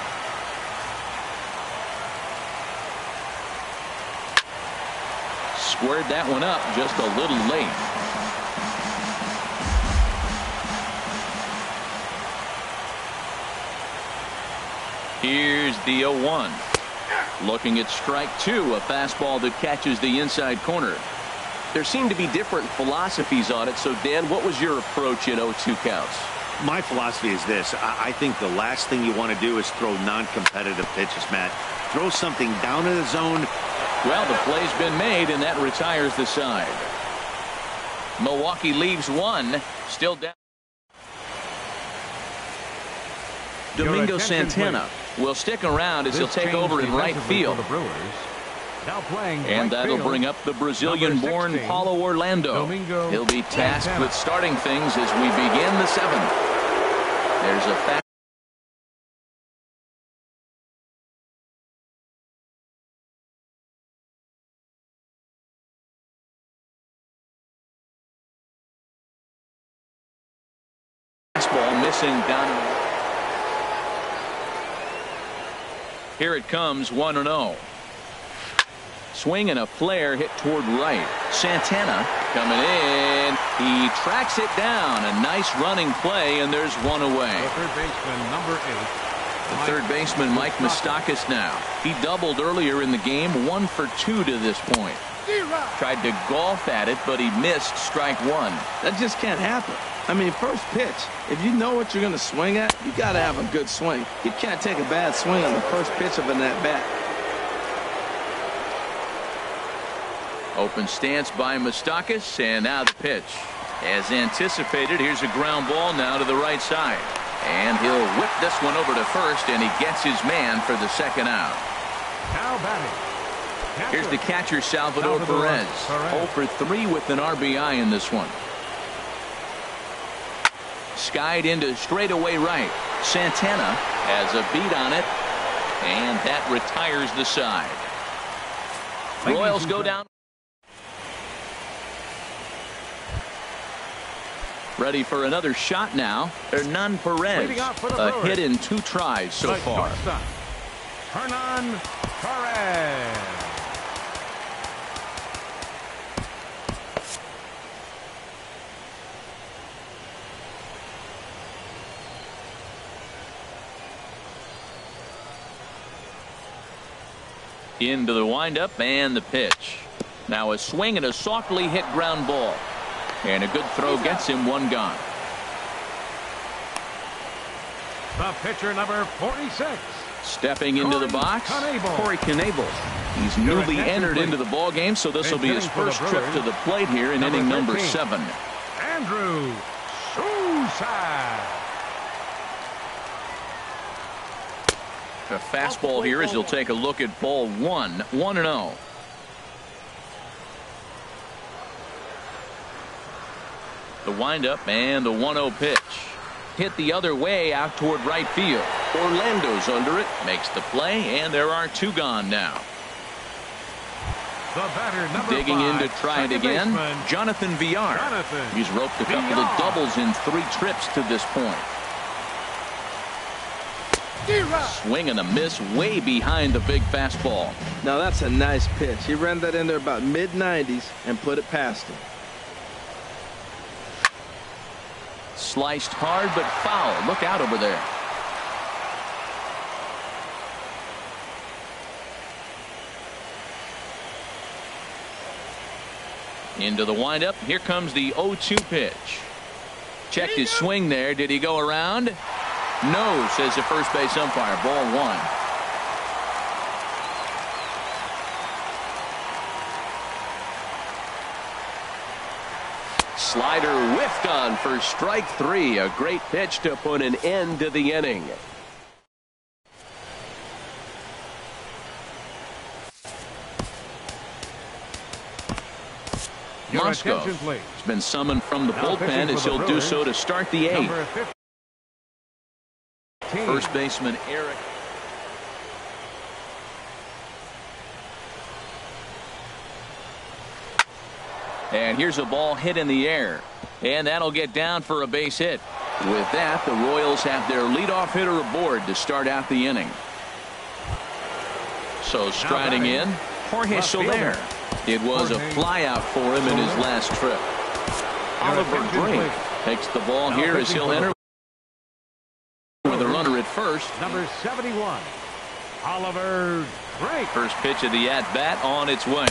Squared that one up just a little late. Here's the 0-1. Looking at strike 2, a fastball that catches the inside corner. There seem to be different philosophies on it. So, Dan, what was your approach at 0-2 counts? My philosophy is this. I think the last thing you want to do is throw non-competitive pitches, Matt. Throw something down in the zone. Well, the play's been made, and that retires the side. Milwaukee leaves 1. Still down. Domingo Santana will stick around as he'll take over in right field. And that'll bring up the Brazilian-born Paulo Orlando. He'll be tasked with starting things as we begin the 7th. There's a fastball missing down. Here it comes, 1-0. Swing and a flare hit toward right. Santana coming in. He tracks it down. A nice running play, and there's 1 away. The third baseman, number 8. The third baseman, Mike Moustakas now. He doubled earlier in the game, 1 for 2 to this point. Tried to golf at it, but he missed strike 1. That just can't happen. I mean, first pitch, if you know what you're going to swing at, you got to have a good swing. You can't take a bad swing on the first pitch of an at-bat. Open stance by Moustakas, and now the pitch. As anticipated, here's a ground ball now to the right side. And he'll whip this one over to first, and he gets his man for the 2nd out. Now batting. Here's the catcher, Salvador Perez. 0 for 3 with an RBI in this one. Skied into straightaway right. Santana has a beat on it, and that retires the side. Royals go down. Ready for another shot now. Hernan Perez. A hit in 2 tries so far. Hernan Perez. Into the windup and the pitch. Now a swing and a softly hit ground ball. And a good throw gets him one gone. The pitcher, number 46. Stepping into the box, Corey Knebel. He's newly entered into the ball game, so this will be his first trip to the plate here in inning number 7. Andrew Sousa. A fastball here as he'll take a look at ball 1, 1-0. The windup and the 1-0 pitch. Hit the other way out toward right field. Orlando's under it, makes the play, and there are 2 gone now. The batter, number Digging 5, in to try it again, baseman, Jonathan Villar. He's roped a couple of doubles in 3 trips to this point. Swing and a miss way behind the big fastball. Now that's a nice pitch. He ran that in there about mid-90s and put it past him. Sliced hard but foul. Look out over there. Into the windup. Here comes the 0-2 pitch. Checked his swing there. Did he go around? No, says the first base umpire. Ball 1. Slider whiffed on for strike 3. A great pitch to put an end to the inning. Moscow has been summoned from the bullpen as he'll do so to start the 8th. First baseman Eric. And here's a ball hit in the air. And that'll get down for a base hit. With that, the Royals have their leadoff hitter aboard to start out the inning. So striding in, Jorge Soler. It was a flyout for him in his last trip. Oliver Drake takes the ball here as he'll enter with a runner at first. Number 71, Oliver Drake. First pitch of the at-bat on its way.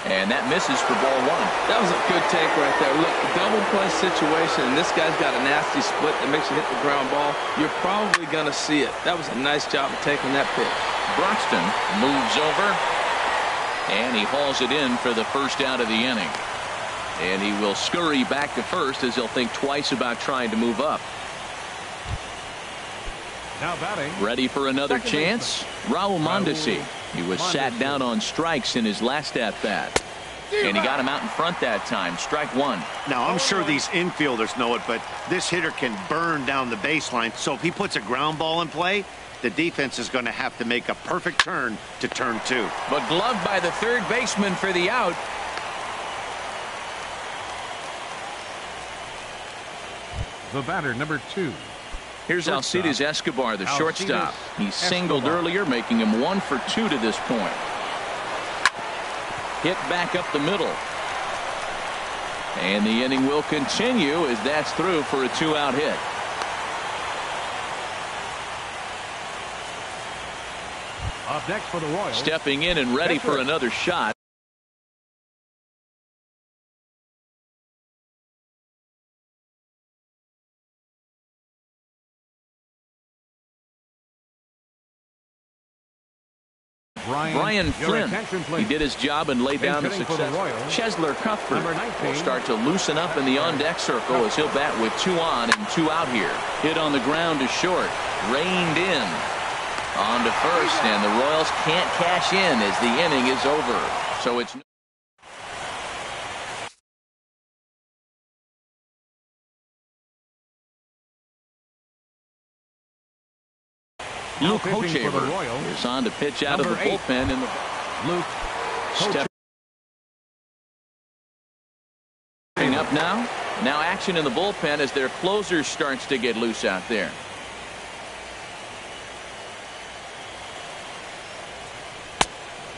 And that misses for ball 1. That was a good take right there. Look, double play situation, and this guy's got a nasty split that makes you hit the ground ball. You're probably going to see it. That was a nice job of taking that pitch. Broxton moves over, and he hauls it in for the first out of the inning. And he will scurry back to first as he'll think twice about trying to move up. Now batting. Ready for another chance? Raul Mondesi. He was sat down on strikes in his last at-bat. And he got him out in front that time. Strike 1. Now, I'm sure these infielders know it, but this hitter can burn down the baseline. So if he puts a ground ball in play, the defense is going to have to make a perfect turn to turn 2. But gloved by the third baseman for the out. The batter, number 2. Here's Alcides Escobar, the shortstop. He singled earlier, making him 1 for 2 to this point. Hit back up the middle. And the inning will continue as that's through for a 2-out hit. Up next for the Royals. Stepping in and ready for another shot. Brian Flynn. He did his job and laid down the success. Chesler Cuthbert will start to loosen up in the on-deck circle as he'll bat with 2 on and 2 out here. Hit on the ground to short. Reined in. On to first, and the Royals can't cash in as the inning is over. So it's Luke Hochevar is on to pitch out of the bullpen in the Luke stepping up now. Now action in the bullpen as their closer starts to get loose out there.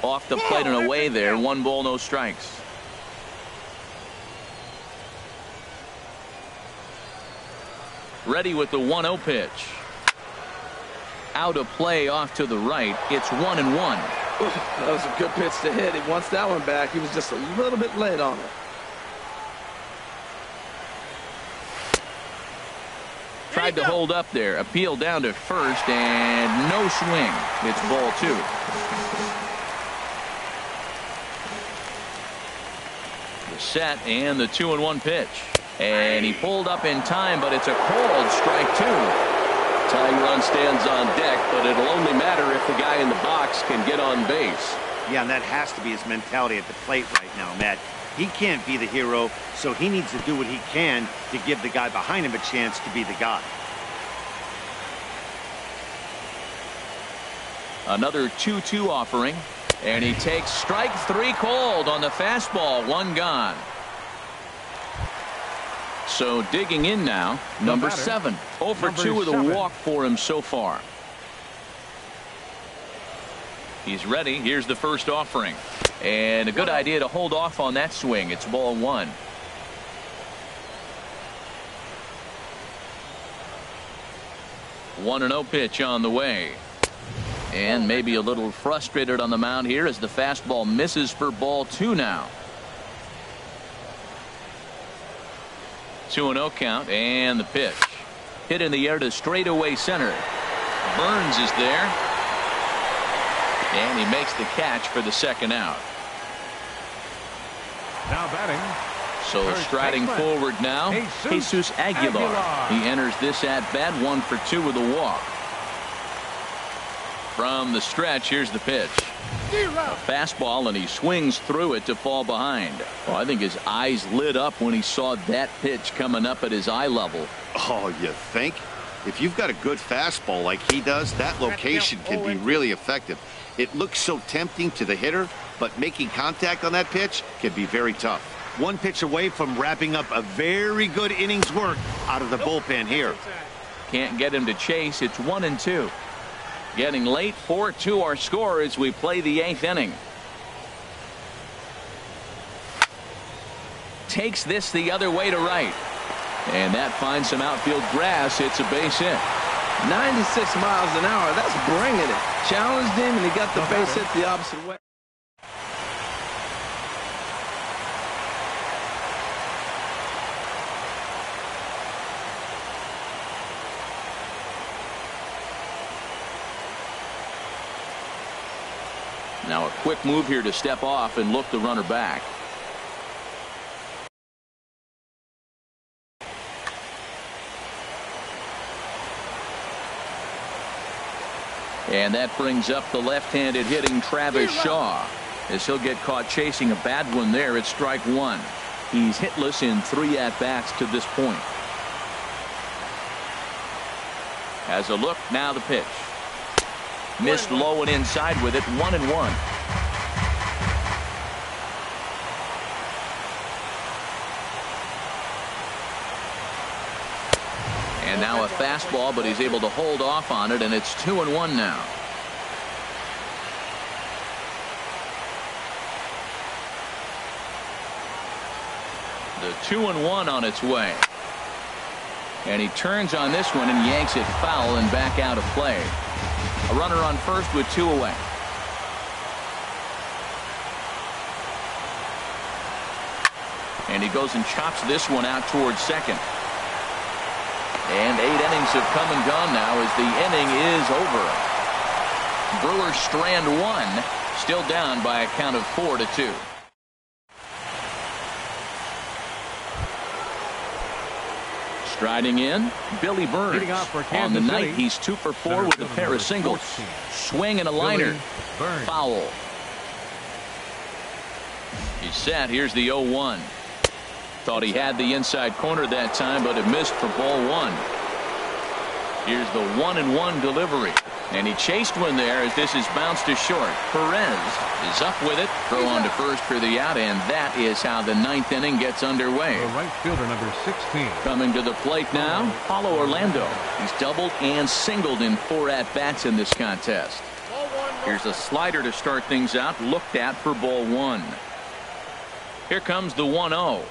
Off the plate and away there. 1 ball, no strikes. Ready with the 1-0 pitch. Out of play off to the right. It's 1-1. That was a good pitch to hit. He wants that one back. He was just a little bit late on it. Tried to hold up there. Appeal down to first, and no swing. It's ball 2. The set and the 2-1 pitch. And he pulled up in time, but it's a called strike 2. Tying run stands on deck, but it'll only matter if the guy in the box can get on base. Yeah, and that has to be his mentality at the plate right now, Matt. He can't be the hero, so he needs to do what he can to give the guy behind him a chance to be the guy. Another 2-2 offering, and he takes strike 3 called on the fastball. 1 gone. So digging in now, number 7. 0 for 2 with a walk for him so far. He's ready. Here's the first offering. And a good idea to hold off on that swing. It's ball 1. One 1-0 pitch on the way. And maybe a little frustrated on the mound here as the fastball misses for ball 2 now. 2-0 count, and the pitch. Hit in the air to straightaway center. Burns is there. And he makes the catch for the second out. Now batting. So striding forward now, Jesus Aguilar. He enters this at-bat 1 for 2 with a walk. From the stretch, here's the pitch. A fastball, and he swings through it to fall behind. Well, I think his eyes lit up when he saw that pitch coming up at his eye level. Oh, you think? If you've got a good fastball like he does, that location can be really effective. It looks so tempting to the hitter, but making contact on that pitch can be very tough. One pitch away from wrapping up a very good innings work out of the bullpen here. Can't get him to chase. It's 1-2. Getting late, 4-2 our score as we play the 8th inning. Takes this the other way to right. And that finds some outfield grass. It's a base hit. 96 miles an hour. That's bringing it. Challenged him, and he got the base hit the opposite way. Now a quick move here to step off and look the runner back. And that brings up the left-handed hitting Travis Shaw. As he'll get caught chasing a bad one there, it's strike 1. He's hitless in 3 at-bats to this point. Has a look, now the pitch. Missed low and inside with it, 1-1. And now a fastball, but he's able to hold off on it, and it's 2-1 now. The 2-1 on its way. And he turns on this one and yanks it foul and back out of play. A runner on first with 2 away. And he goes and chops this one out towards second. And 8 innings have come and gone now as the inning is over. Brewers strand 1, still down by a count of 4-2. Striding in, Billy Burns. On the night, he's 2 for 4 with a pair of singles. Swing and a liner. Foul. He's set. Here's the 0-1. Thought he had the inside corner that time, but it missed for ball 1. Here's the 1-1 delivery. And he chased one there as this is bounced to short. Perez is up with it. Throw on to first for the out, and that is how the 9th inning gets underway. The right fielder, number 16. Coming to the plate now, Paulo Orlando. He's doubled and singled in 4 at-bats in this contest. Here's a slider to start things out, looked at for ball 1. Here comes the 1-0.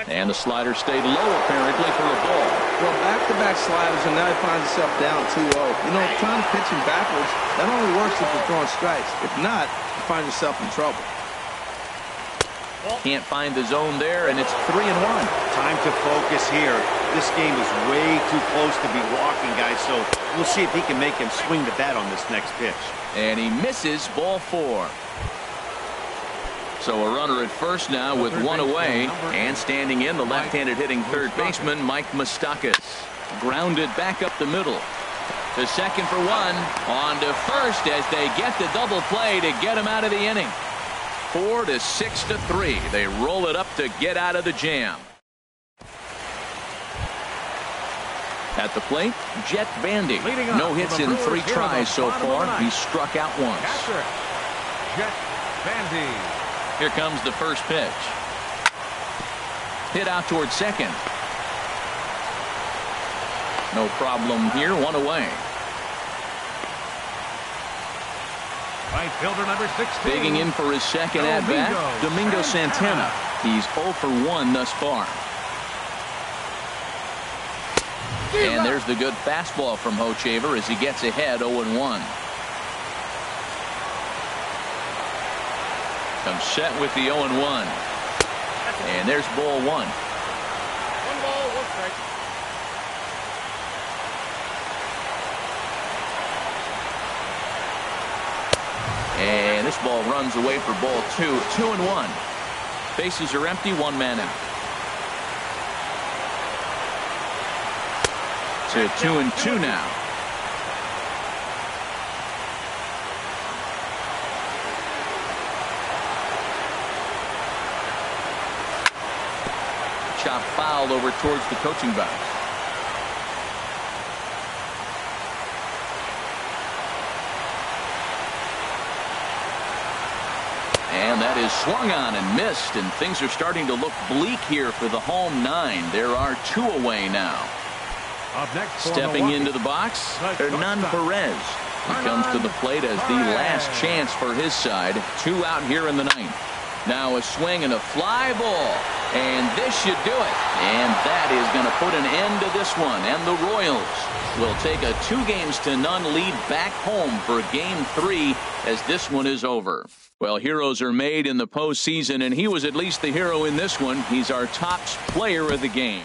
And the slider stayed low apparently for a ball. Well, back-to-back sliders, and now he finds himself down 2-0. You know, trying to pitch him backwards, that only works if you're throwing strikes. If not, you find yourself in trouble. Can't find the zone there, and it's 3-1. Time to focus here. This game is way too close to be walking, guys, so we'll see if he can make him swing the bat on this next pitch. And he misses ball 4. So a runner at first now with one away, and standing in the left-handed hitting third baseman Mike Moustakas. Grounded back up the middle. To second for one. On to first as they get the double play to get him out of the inning. 4-6-3. They roll it up to get out of the jam. At the plate, Jet Bandy. No hits in 3 tries so far. He struck out once. Catcher, Jet Bandy. Here comes the first pitch. Hit out towards second. No problem here. One away. Right fielder number 16. Digging in for his second at-bat, Domingo Santana. He's 0 for 1 thus far. And there's the good fastball from Hochevar as he gets ahead 0-1. Comes set with the 0-1. And there's ball 1. 1 ball, 1 strike. And this ball runs away for ball 2. 2-1. Bases are empty, 1 man out. To 2-2 now. Chop foul over towards the coaching box. And that is swung on and missed, and things are starting to look bleak here for the home 9. There are 2 away now. Up next, stepping into the box, Hernan Perez. He comes to the plate as the last chance for his side. 2 out here in the 9th. Now a swing and a fly ball. And this should do it. And that is going to put an end to this one. And the Royals will take a 2-0 lead back home for game 3 as this one is over. Well, heroes are made in the postseason, and he was at least the hero in this one. He's our top player of the game.